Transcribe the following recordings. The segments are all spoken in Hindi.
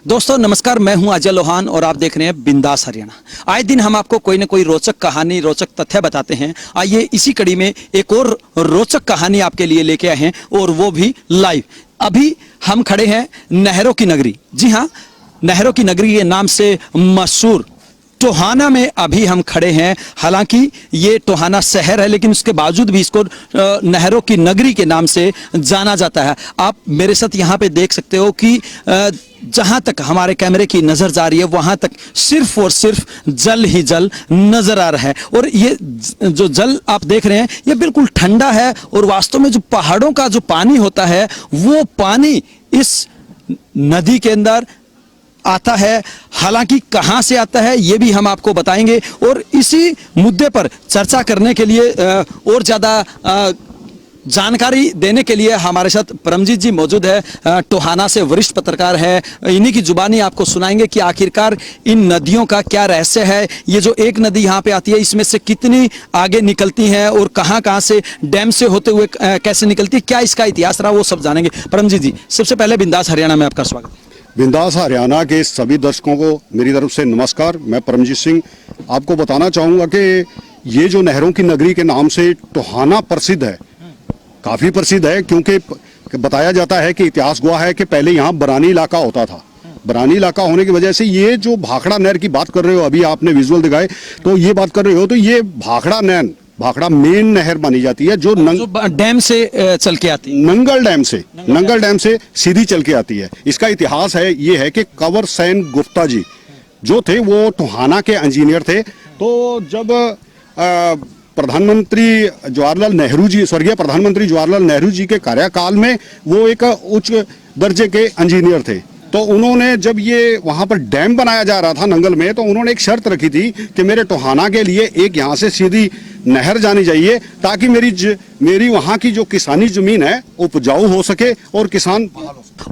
दोस्तों नमस्कार, मैं हूं अजय लोहान और आप देख रहे हैं बिंदास हरियाणा। आए दिन हम आपको कोई ना कोई रोचक कहानी, रोचक तथ्य बताते हैं। आइए इसी कड़ी में एक और रोचक कहानी आपके लिए लेके आए हैं और वो भी लाइव। अभी हम खड़े हैं नहरों की नगरी, जी हाँ, नहरों की नगरी के नाम से मशहूर टोहाना में अभी हम खड़े हैं। हालांकि ये टोहाना शहर है, लेकिन उसके बावजूद भी इसको नहरों की नगरी के नाम से जाना जाता है। आप मेरे साथ यहाँ पे देख सकते हो कि जहां तक हमारे कैमरे की नजर जा रही है वहां तक सिर्फ और सिर्फ जल ही जल नजर आ रहा है। और ये जो जल आप देख रहे हैं ये बिल्कुल ठंडा है और वास्तव में जो पहाड़ों का जो पानी होता है वो पानी इस नदी के अंदर आता है। हालांकि कहां से आता है ये भी हम आपको बताएंगे और इसी मुद्दे पर चर्चा करने के लिए और ज्यादा जानकारी देने के लिए हमारे साथ परमजीत जी मौजूद है। टोहाना से वरिष्ठ पत्रकार है। इन्हीं की जुबानी आपको सुनाएंगे कि आखिरकार इन नदियों का क्या रहस्य है। ये जो एक नदी यहाँ पे आती है इसमें से कितनी आगे निकलती हैं और कहाँ से डैम से होते हुए कैसे निकलती है, क्या इसका इतिहास रहा, वो सब जानेंगे। परमजीत जी, सबसे पहले बिंदास हरियाणा में आपका स्वागत। बिंदास हरियाणा के सभी दर्शकों को मेरी तरफ से नमस्कार। मैं परमजीत सिंह आपको बताना चाहूँगा कि ये जो नहरों की नगरी के नाम से टोहाना प्रसिद्ध है, काफ़ी प्रसिद्ध है, क्योंकि बताया जाता है कि इतिहास गवाह है कि पहले यहाँ बरानी इलाका होता था। बरानी इलाका होने की वजह से ये जो भाखड़ा नहर की बात कर रहे हो, अभी आपने विजुअल दिखाए तो ये बात कर रहे हो, तो ये भाखड़ा मेन नहर मानी जाती है जो डैम से चल के आती है, नंगल डैम से सीधी चल के आती है। इसका इतिहास है ये है कि कंवर सेन गुप्ता जी जो थे वो टोहाना के इंजीनियर थे। तो जब प्रधानमंत्री जवाहरलाल नेहरू जी, स्वर्गीय प्रधानमंत्री जवाहरलाल नेहरू जी के कार्यकाल में वो एक उच्च दर्जे के इंजीनियर थे। तो उन्होंने जब ये वहाँ पर डैम बनाया जा रहा था नंगल में, तो उन्होंने एक शर्त रखी थी कि मेरे टोहाना के लिए एक यहाँ से सीधी नहर जानी चाहिए ताकि मेरी वहाँ की जो किसानी जमीन है उपजाऊ हो सके और किसान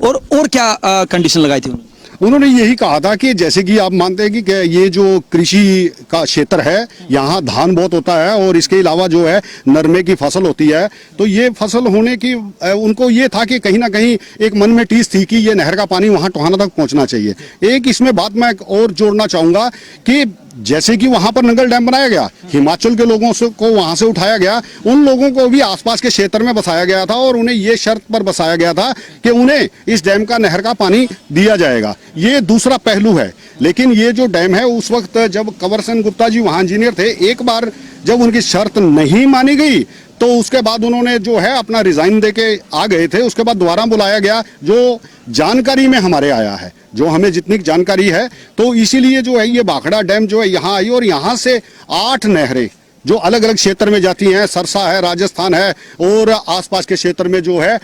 और क्या कंडीशन लगाई थी उन्होंने यही कहा था कि जैसे कि आप मानते हैं कि ये जो कृषि का क्षेत्र है यहाँ धान बहुत होता है और इसके अलावा जो है नरमे की फसल होती है। तो ये फसल होने की उनको ये था कि कहीं ना कहीं एक मन में टीस थी कि ये नहर का पानी वहाँ टोहाना तक पहुँचना चाहिए। एक इसमें बात मैं और जोड़ना चाहूँगा कि जैसे कि वहां पर नंगल डैम बनाया गया, हिमाचल के लोगों को वहां से उठाया गया, उन लोगों को भी आसपास के क्षेत्र में बसाया गया था और उन्हें ये शर्त पर बसाया गया था कि उन्हें इस डैम का नहर का पानी दिया जाएगा। ये दूसरा पहलू है। लेकिन ये जो डैम है उस वक्त जब कंवर सेन गुप्ता जी वहां इंजीनियर थे, एक बार जब उनकी शर्त नहीं मानी गई तो उसके बाद उन्होंने जो है अपना रिजाइन देके आ गए थे। उसके बाद दोबारा बुलाया गया, जो जानकारी में हमारे आया है, जो हमें जितनी जानकारी है, तो इसीलिए जो है ये भाखड़ा डैम जो है यहाँ आई और यहाँ से 8 नहरें जो अलग अलग क्षेत्र में जाती हैं, सरसा है, राजस्थान है और आसपास के क्षेत्र में जो है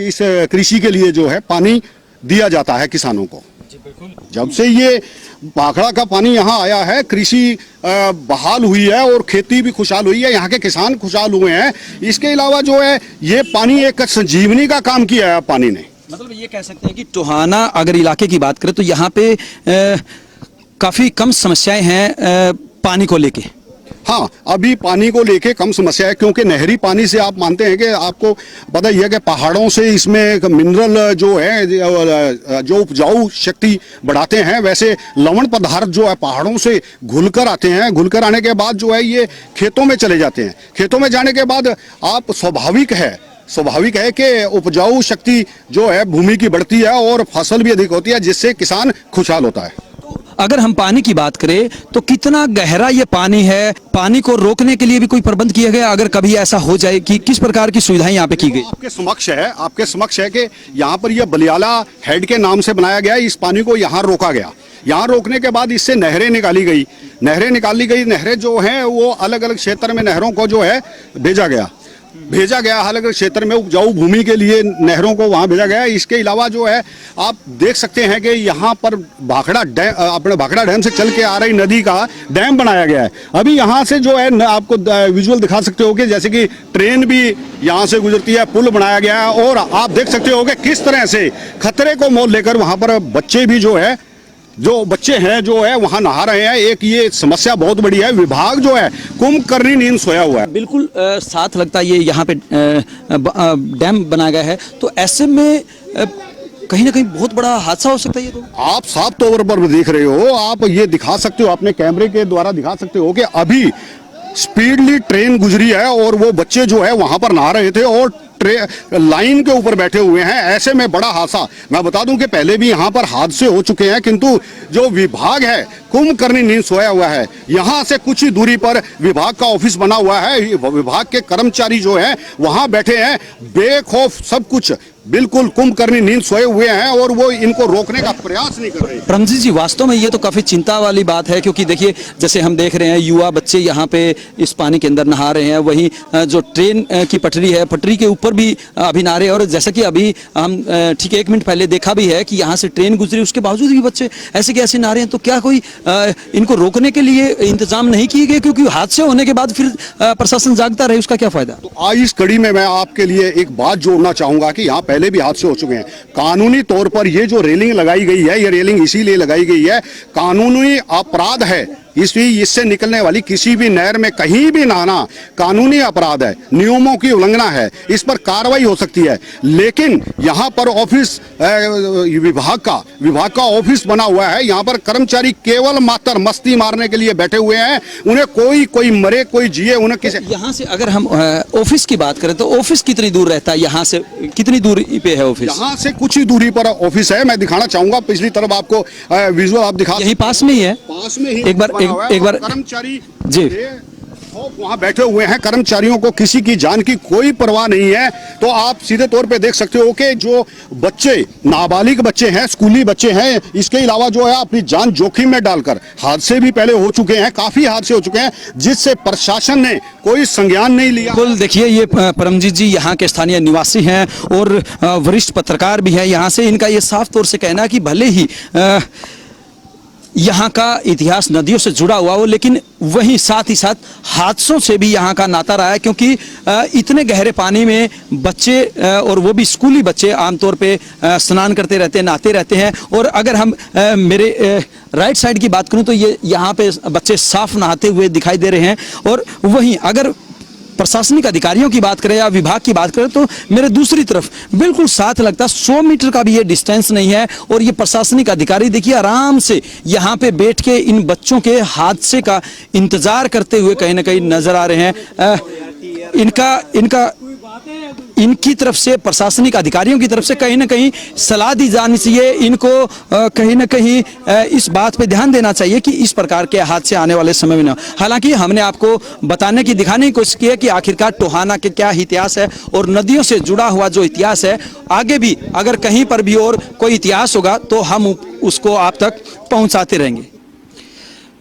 इस कृषि के लिए जो है पानी दिया जाता है किसानों को। जब से ये भाखड़ा का पानी यहाँ आया है, कृषि बहाल हुई है और खेती भी खुशहाल हुई है, यहाँ के किसान खुशहाल हुए हैं। इसके अलावा जो है ये पानी एक संजीवनी का काम किया है पानी ने। मतलब ये कह सकते हैं कि टोहाना अगर इलाके की बात करें तो यहाँ पे काफी कम समस्याएं हैं पानी को लेके। हाँ, अभी पानी को लेके कम समस्या है, क्योंकि नहरी पानी से आप मानते हैं कि आपको पता ही है कि पहाड़ों से इसमें मिनरल जो है जो उपजाऊ शक्ति बढ़ाते हैं, वैसे लवण पदार्थ जो है पहाड़ों से घुलकर आते हैं। घुलकर आने के बाद जो है ये खेतों में चले जाते हैं। खेतों में जाने के बाद आप स्वाभाविक है कि उपजाऊ शक्ति जो है भूमि की बढ़ती है और फसल भी अधिक होती है, जिससे किसान खुशहाल होता है। अगर हम पानी की बात करें तो कितना गहरा ये पानी है, पानी को रोकने के लिए भी कोई प्रबंध किया गया अगर कभी ऐसा हो जाए कि किस प्रकार की सुविधाएं यहाँ पे की गई? आपके समक्ष है कि यहाँ पर यह बलियाला हेड के नाम से बनाया गया। इस पानी को यहाँ रोका गया। यहाँ रोकने के बाद इससे नहरें निकाली गई। नहरें जो हैं वो अलग अलग क्षेत्र में नहरों को जो है भेजा गया अलग अलग क्षेत्र में उपजाऊ भूमि के लिए नहरों को वहां भेजा गया। इसके अलावा जो है आप देख सकते हैं कि यहाँ पर भाखड़ा डैम से चल के आ रही नदी का डैम बनाया गया है। अभी यहाँ से जो है आपको विजुअल दिखा सकते हो कि जैसे कि ट्रेन भी यहाँ से गुजरती है, पुल बनाया गया है और आप देख सकते हो कि किस तरह से खतरे को मोल लेकर वहां पर बच्चे भी जो है वहां नहा रहे हैं। एक ये समस्या बहुत बड़ी है। विभाग जो है कुंभकर्णी नींद सोया हुआ है। बिल्कुल साथ लगता है ये यहाँ पे डैम बनाया गया है, तो ऐसे में कहीं ना कहीं बहुत बड़ा हादसा हो सकता है ये तो। आप साफ तौर पर देख रहे हो, आप ये दिखा सकते हो, अपने कैमरे के द्वारा दिखा सकते हो कि अभी स्पीडली ट्रेन गुजरी है और वो बच्चे जो है वहां पर नहा रहे थे और लाइन के ऊपर बैठे हुए हैं। ऐसे में बड़ा हादसा, मैं बता दूं कि पहले भी यहां पर हादसे हो चुके हैं, किंतु जो विभाग है कुंभकर्णी नींद सोया हुआ है। यहां से कुछ ही दूरी पर विभाग का ऑफिस बना हुआ है, विभाग के कर्मचारी जो हैं वहां बैठे हैं बेखौफ, सब कुछ बिल्कुल कुंभकर्णी नींद सोए हुए हैं और वो इनको रोकने का प्रयास नहीं कर रहे। परमजीत जी, वास्तव में ये तो काफी चिंता वाली बात है, क्योंकि देखिए जैसे हम देख रहे हैं युवा बच्चे यहाँ पे इस पानी के अंदर नहा रहे हैं, वहीं जो ट्रेन की पटरी है, पटरी के ऊपर भी अभी नहा रहे हैं। और जैसा कि अभी हम ठीक 1 मिनट पहले देखा भी है कि यहाँ से ट्रेन गुजरी, उसके बावजूद भी बच्चे ऐसे के ऐसे नहा रहे हैं। तो क्या कोई इनको रोकने के लिए इंतजाम नहीं किए गए? क्योंकि हादसे होने के बाद फिर प्रशासन जागता रहे, उसका क्या फायदा? तो आज इस कड़ी में मैं आपके लिए एक बात जोड़ना चाहूंगा कि यहाँ पहले भी हादसे हो चुके हैं। कानूनी तौर पर ये जो रेलिंग लगाई गई है, ये रेलिंग इसीलिए लगाई गई है, कानूनी अपराध है। इससे निकलने वाली किसी भी नहर में कहीं भी नहाना कानूनी अपराध है, नियमों की उल्लंघना है, इस पर कार्रवाई हो सकती है। लेकिन यहाँ पर ऑफिस विभाग का ऑफिस बना हुआ है, यहाँ पर कर्मचारी केवल मात्र मस्ती मारने के लिए बैठे हुए हैं। उन्हें कोई मरे कोई जिए, उन्हें किसी। यहाँ से अगर हम ऑफिस की बात करें तो ऑफिस कितनी दूर रहता है? यहाँ से कितनी दूरी पे है ऑफिस? यहाँ से कुछ ही दूरी पर ऑफिस है। मैं दिखाना चाहूंगा, पिछली तरफ आपको विजुअल आप दिखा, यही पास में ही है। पास में ही एक बार कर्मचारी जी वहां बैठे हुए हैं। कर्मचारियों को किसी की जान की कोई परवाह नहीं है। तो आप सीधे तौर पे देख सकते हो कि जो बच्चे, नाबालिग बच्चे हैं, स्कूली बच्चे हैं, इसके अलावा जो है अपनी जान जोखिम में डालकर, हादसे भी पहले हो चुके हैं, काफी हादसे हो चुके हैं, जिससे प्रशासन ने कोई संज्ञान नहीं लिया। बिल्कुल, देखिए ये परमजीत जी यहाँ के स्थानीय निवासी हैं और वरिष्ठ पत्रकार भी हैं यहाँ से। इनका ये साफ तौर से कहना है कि भले ही यहाँ का इतिहास नदियों से जुड़ा हुआ हो, लेकिन वहीं साथ ही साथ हादसों से भी यहाँ का नाता रहा है, क्योंकि इतने गहरे पानी में बच्चे और वो भी स्कूली बच्चे आमतौर पे स्नान करते रहते हैं, नहाते रहते हैं। और अगर हम मेरे राइट साइड की बात करूं तो ये यहाँ पे बच्चे साफ नहाते हुए दिखाई दे रहे हैं। और वहीं अगर प्रशासनिक अधिकारियों की बात करें या विभाग की बात करें तो मेरे दूसरी तरफ बिल्कुल साथ लगता 100 मीटर का भी ये डिस्टेंस नहीं है। और ये प्रशासनिक अधिकारी देखिए आराम से यहाँ पे बैठ के इन बच्चों के हादसे का इंतजार करते हुए कहीं ना कहीं नजर आ रहे हैं। इनकी तरफ से, प्रशासनिक अधिकारियों की तरफ से कहीं ना कहीं सलाह दी जानी चाहिए। इनको कहीं ना कहीं इस बात पे ध्यान देना चाहिए कि इस प्रकार के हादसे आने वाले समय में न। हालांकि हमने आपको बताने की, दिखाने की कोशिश की है कि आखिरकार टोहाना के क्या इतिहास है और नदियों से जुड़ा हुआ जो इतिहास है, आगे भी अगर कहीं पर भी और कोई इतिहास होगा तो हम उसको आप तक पहुंचाते रहेंगे।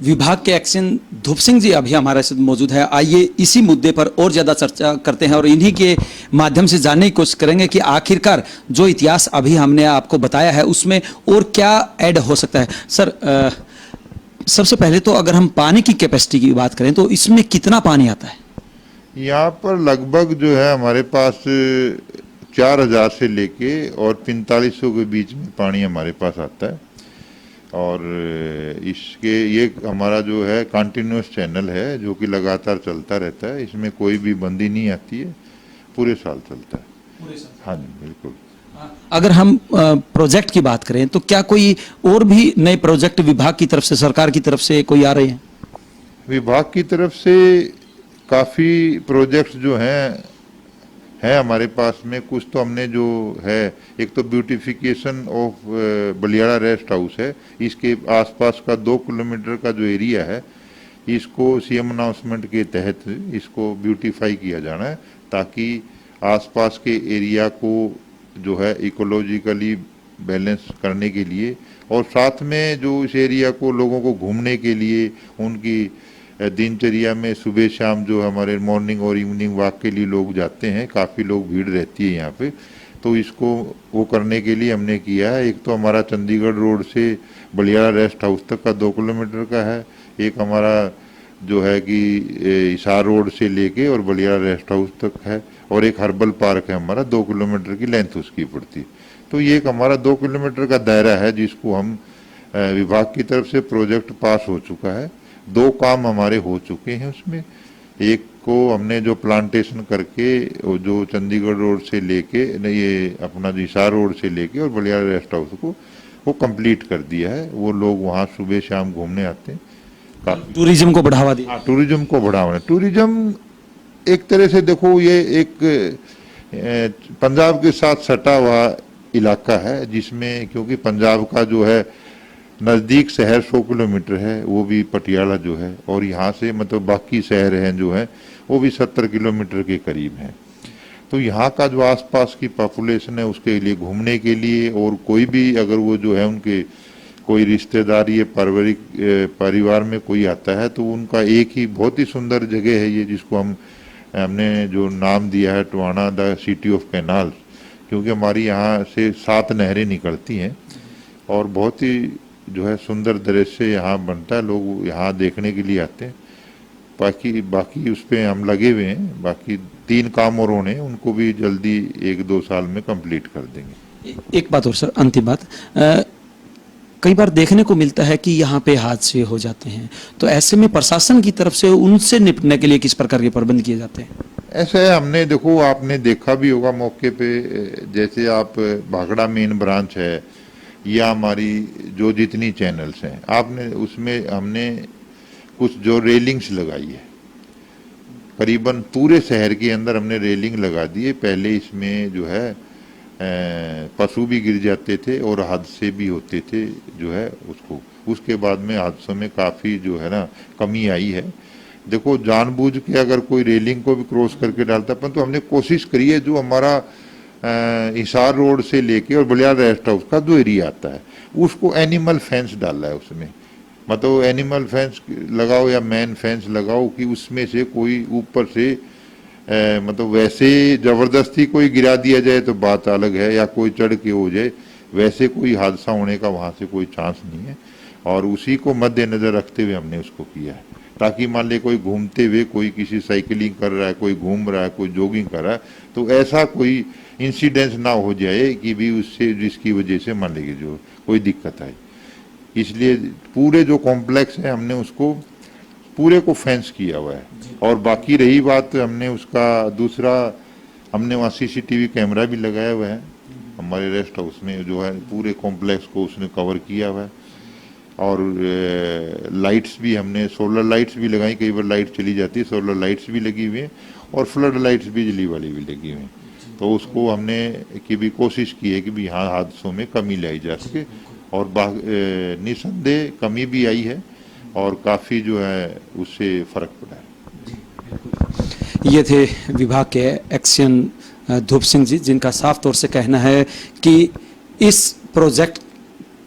विभाग के एक्शन धूप सिंह जी अभी हमारे साथ मौजूद है। आइए इसी मुद्दे पर और ज्यादा चर्चा करते हैं और इन्हीं के माध्यम से जानने की कोशिश करेंगे कि आखिरकार जो इतिहास अभी हमने आपको बताया है उसमें और क्या ऐड हो सकता है। सर, सबसे पहले तो अगर हम पानी की कैपेसिटी की बात करें तो इसमें कितना पानी आता है? यहाँ पर लगभग जो है हमारे पास 4000 से लेके और 4500 के बीच में पानी हमारे पास आता है। और इसके ये हमारा जो है कंटिन्यूस चैनल है जो कि लगातार चलता रहता है, इसमें कोई भी बंदी नहीं आती है, पूरे साल चलता है। हाँ जी, बिल्कुल। अगर हम प्रोजेक्ट की बात करें तो क्या कोई और भी नए प्रोजेक्ट विभाग की तरफ से, सरकार की तरफ से कोई आ रहे हैं? विभाग की तरफ से काफ़ी प्रोजेक्ट्स जो हैं हमारे पास में। कुछ तो हमने जो है, एक तो ब्यूटिफिकेशन ऑफ बलियाड़ा रेस्ट हाउस है, इसके आसपास का 2 किलोमीटर का जो एरिया है इसको सीएम अनाउंसमेंट के तहत इसको ब्यूटीफाई किया जाना है, ताकि आसपास के एरिया को जो है इकोलॉजिकली बैलेंस करने के लिए, और साथ में जो इस एरिया को लोगों को घूमने के लिए, उनकी दिनचर्या में सुबह शाम जो हमारे मॉर्निंग और इवनिंग वॉक के लिए लोग जाते हैं, काफ़ी लोग भीड़ रहती है यहाँ पे, तो इसको वो करने के लिए हमने किया है। एक तो हमारा चंडीगढ़ रोड से बलियाड़ा रेस्ट हाउस तक का 2 किलोमीटर का है, एक हमारा जो है कि हिसार रोड से लेके और बलियाड़ा रेस्ट हाउस तक है, और एक हर्बल पार्क है हमारा, 2 किलोमीटर की लेंथ उसकी पड़ती। तो ये एक हमारा 2 किलोमीटर का दायरा है जिसको हम विभाग की तरफ से प्रोजेक्ट पास हो चुका है। 2 काम हमारे हो चुके हैं उसमें, एक को हमने जो प्लांटेशन करके वो जो चंडीगढ़ रोड से लेके ये अपना जो हिसार रोड से लेके और बलियाड़ा रेस्ट हाउस को वो कंप्लीट कर दिया है। वो लोग वहाँ सुबह शाम घूमने आते हैं। काफी टूरिज्म को बढ़ावा दिया। टूरिज्म को बढ़ावा, टूरिज्म एक तरह से देखो ये एक पंजाब के साथ सटा हुआ इलाका है, जिसमें क्योंकि पंजाब का जो है नज़दीक शहर 100 किलोमीटर है, वो भी पटियाला जो है, और यहाँ से मतलब बाकी शहर हैं जो है वो भी 70 किलोमीटर के करीब हैं। तो यहाँ का जो आसपास की पॉपुलेशन है उसके लिए घूमने के लिए, और कोई भी अगर वो जो है उनके कोई रिश्तेदार या पारिवारिक परिवार में कोई आता है तो उनका एक ही बहुत ही सुंदर जगह है ये, जिसको हमने जो नाम दिया है Tohana the city of canal, क्योंकि हमारी यहाँ से 7 नहरें निकलती हैं और बहुत ही जो है सुंदर दृश्य यहाँ बनता है। लोग यहाँ देखने के लिए आते हैं। बाकी उस पर हम लगे हुए हैं। बाकी 3 काम और होने, उनको भी जल्दी 1-2 साल में कंप्लीट कर देंगे। एक बात और सर, अंतिम बात, कई बार देखने को मिलता है कि यहाँ पे हादसे हो जाते हैं, तो ऐसे में प्रशासन की तरफ से उनसे निपटने के लिए किस प्रकार के प्रबंध किए जाते हैं? ऐसा है, हमने देखो आपने देखा भी होगा मौके पे, जैसे आप भाखड़ा मेन ब्रांच है या हमारी जो जितनी चैनल्स हैं, आपने उसमें हमने कुछ जो रेलिंग्स लगाई है, करीबन पूरे शहर के अंदर हमने रेलिंग लगा दी है। पहले इसमें जो है पशु भी गिर जाते थे और हादसे भी होते थे जो है उसके बाद में हादसों में काफ़ी जो है ना कमी आई है। देखो जानबूझ के अगर कोई रेलिंग को भी क्रॉस करके डालता है, परंतु हमने कोशिश करी है जो हमारा हिसार रोड से लेके और बलियाड़ा रेस्ट हाउस का जो एरिया आता है उसको एनिमल फेंस डाला है उसमें, मतलब एनिमल फेंस लगाओ या मैन फेंस लगाओ कि उसमें से कोई ऊपर से मतलब वैसे जबरदस्ती कोई गिरा दिया जाए तो बात अलग है, या कोई चढ़ के हो जाए, वैसे कोई हादसा होने का वहाँ से कोई चांस नहीं है। और उसी को मद्देनजर रखते हुए हमने उसको किया है, ताकि मान ले कोई घूमते हुए कोई किसी साइकिलिंग कर रहा है, कोई घूम रहा है, कोई जॉगिंग कर रहा है, तो ऐसा कोई इंसिडेंस ना हो जाए कि भी उससे जिसकी वजह से मान लीजिए जो कोई दिक्कत आए। इसलिए पूरे जो कॉम्प्लेक्स है हमने उसको पूरे को फेंस किया हुआ है। और बाकी रही बात, हमने उसका दूसरा हमने वहाँ CCTV कैमरा भी लगाया हुआ है हमारे रेस्ट हाउस में, जो है पूरे कॉम्प्लेक्स को उसने कवर किया हुआ है। और लाइट्स भी हमने सोलर लाइट्स भी लगाई, कई बार लाइट चली जाती है, सोलर लाइट्स भी लगी हुई हैं और फ्लड लाइट्स बिजली वाली भी लगी हुई हैं। तो उसको हमने की भी कोशिश की है कि भी यहाँ हादसों में कमी लाई जा सके, और निसंदेह कमी भी आई है और काफ़ी जो है उससे फ़र्क पड़ा है। ये थे विभाग के एक्शन धूप सिंह जी, जिनका साफ तौर से कहना है कि इस प्रोजेक्ट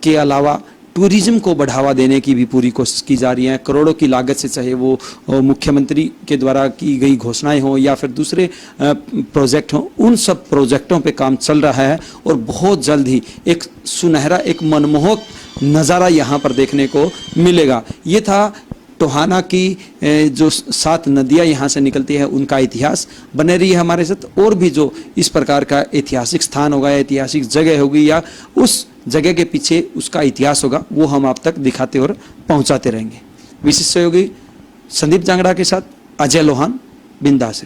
के अलावा टूरिज्म को बढ़ावा देने की भी पूरी कोशिश की जा रही है। करोड़ों की लागत से, चाहे वो मुख्यमंत्री के द्वारा की गई घोषणाएं हों या फिर दूसरे प्रोजेक्ट हों, उन सब प्रोजेक्टों पे काम चल रहा है और बहुत जल्द ही एक सुनहरा, एक मनमोहक नज़ारा यहाँ पर देखने को मिलेगा। ये था टोहाना की जो 7 नदियाँ यहाँ से निकलती है उनका इतिहास। बने रही है हमारे साथ, और भी जो इस प्रकार का ऐतिहासिक स्थान होगा, ऐतिहासिक जगह होगी या उस जगह के पीछे उसका इतिहास होगा, वो हम आप तक दिखाते और पहुँचाते रहेंगे। विशिष्ट सहयोगी संदीप जांगड़ा के साथ अजय लोहान, बिंदास।